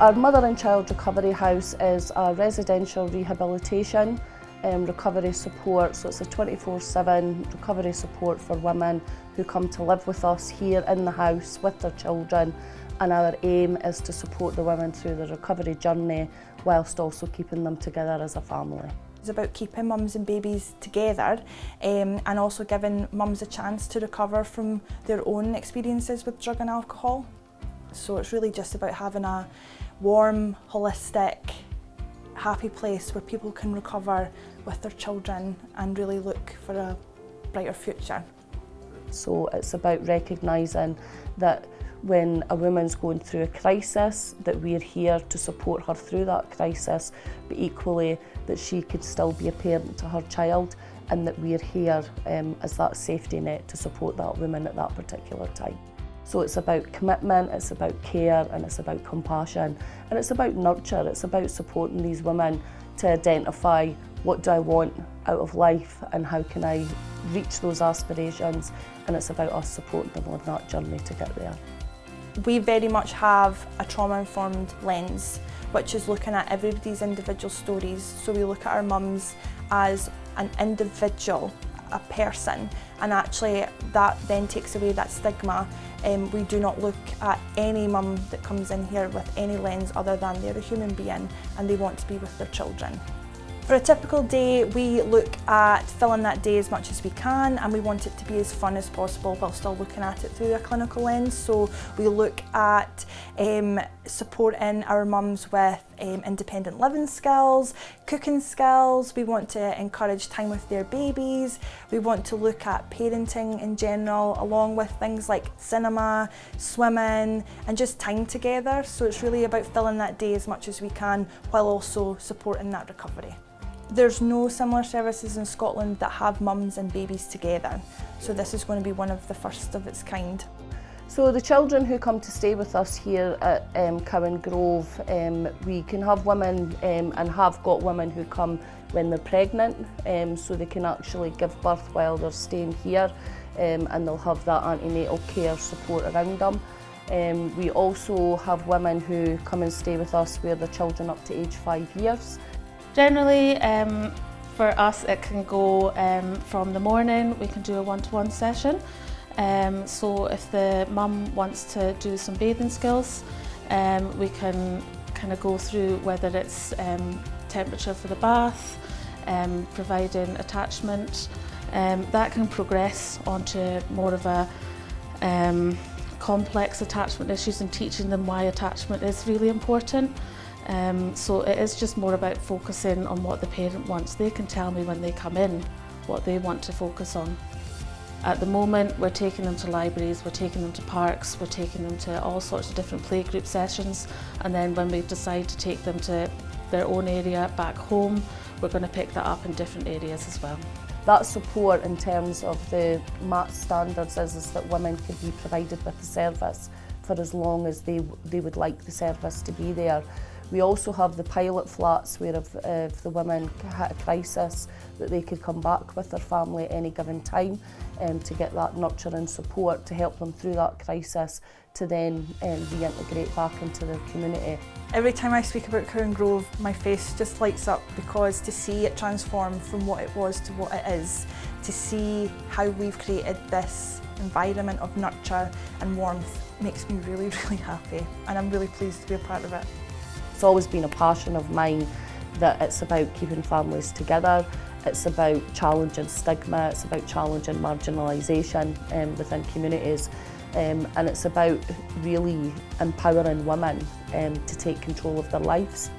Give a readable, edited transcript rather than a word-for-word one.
Our Mother and Child Recovery House is a residential rehabilitation recovery support, so it's a 24/7 recovery support for women who come to live with us here in the house with their children, and our aim is to support the women through the recovery journey whilst also keeping them together as a family. It's about keeping mums and babies together and also giving mums a chance to recover from their own experiences with drug and alcohol. So it's really just about having a warm, holistic, happy place where people can recover with their children and really look for a brighter future. So it's about recognising that when a woman's going through a crisis, that we're here to support her through that crisis, but equally that she could still be a parent to her child, and that we're here as that safety net to support that woman at that particular time. So it's about commitment, it's about care, and it's about compassion, and it's about nurture. It's about supporting these women to identify what do I want out of life and how can I reach those aspirations, and it's about us supporting them on that journey to get there. We very much have a trauma-informed lens, which is looking at everybody's individual stories. So we look at our mums as an individual, a person, and actually that then takes away that stigma. We do not look at any mum that comes in here with any lens other than they're a human being and they want to be with their children. For a typical day, we look at filling that day as much as we can, and we want it to be as fun as possible while still looking at it through a clinical lens. So we look at supporting our mums with independent living skills, cooking skills. We want to encourage time with their babies. We want to look at parenting in general, along with things like cinema, swimming, and just time together. So it's really about filling that day as much as we can while also supporting that recovery. There's no similar services in Scotland that have mums and babies together, so this is going to be one of the first of its kind. So the children who come to stay with us here at Cowan Grove, we can have women and have got women who come when they're pregnant, so they can actually give birth while they're staying here, and they'll have that antenatal care support around them. We also have women who come and stay with us where the children up to age 5 years. Generally, for us it can go from the morning, we can do a one-to-one session. So if the mum wants to do some bathing skills, we can kind of go through whether it's temperature for the bath, providing attachment. That can progress onto more of a complex attachment issues and teaching them why attachment is really important. So it is just more about focusing on what the parent wants. They can tell me when they come in what they want to focus on. At the moment, we're taking them to libraries, we're taking them to parks, we're taking them to all sorts of different playgroup sessions, and then when we decide to take them to their own area back home, we're going to pick that up in different areas as well. That support in terms of the MAT standards is that women can be provided with the service for as long as they would like the service to be there. We also have the pilot flats where if the women had a crisis, that they could come back with their family at any given time to get that nurture and support to help them through that crisis to then reintegrate back into their community. Every time I speak about Cowan Grove, my face just lights up, because to see it transform from what it was to what it is, to see how we've created this environment of nurture and warmth makes me really, really happy, and I'm really pleased to be a part of it. It's always been a passion of mine that it's about keeping families together, it's about challenging stigma, it's about challenging marginalisation within communities, and it's about really empowering women to take control of their lives.